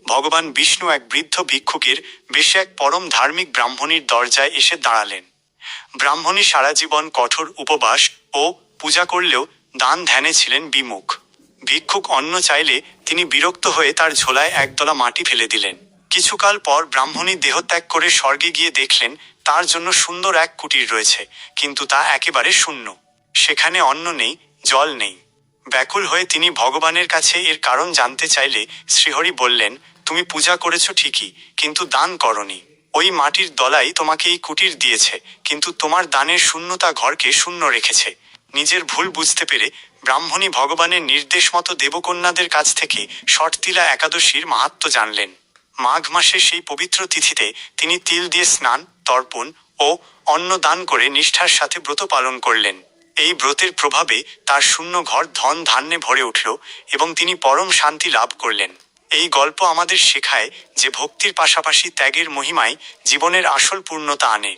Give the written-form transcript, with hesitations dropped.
ভগবান বিষ্ণু এক বৃদ্ধ ভিক্ষুকের বেশে এক পরম ধার্মিক ব্রাহ্মণীর দরজায় এসে দাঁড়ালেন। ব্রাহ্মণী সারা জীবন কঠোর উপবাস ও পূজা করলেও দান ধ্যানে ছিলেন বিমুখ। ভিক্ষুক অন্ন চাইলে তিনি বিরক্ত হয়ে তার ঝোলায় একদলা মাটি ফেলে দিলেন। কিছুকাল পর ব্রাহ্মণী দেহত্যাগ করে স্বর্গে গিয়ে দেখলেন তার জন্য সুন্দর এক কুটির রয়েছে, কিন্তু তা একেবারে শূন্য। সেখানে অন্ন নেই, জল নেই। ব্যাকুল হয়ে তিনি ভগবানের কাছে এর কারণ জানতে চাইলে শ্রীহরি বললেন, তুমি পূজা করেছ ঠিকই, কিন্তু দান করনি। ওই মাটির দলাই তোমাকে এই কুটির দিয়েছে, কিন্তু তোমার দানের শূন্যতা ঘরকে শূন্য রেখেছে। নিজের ভুল বুঝতে পেরে ব্রাহ্মণী ভগবানের নির্দেশ মতো দেবকন্যাদের কাছ থেকে ষটতিলা একাদশীর মাহাত্ম্য জানলেন। মাঘ মাসে সেই পবিত্র তিথিতে তিনি তিল দিয়ে স্নান, তর্পণ ও অন্ন দান করে নিষ্ঠার সাথে ব্রত পালন করলেন। এই ব্রতের প্রভাবে তার শূন্য ঘর ধন ধান্যে ভরে উঠল এবং তিনি পরম শান্তি লাভ করলেন। এই গল্প আমাদের শেখায় যে ভক্তির পাশাপাশি ত্যাগের মহিমাই জীবনের আসল পূর্ণতা আনে।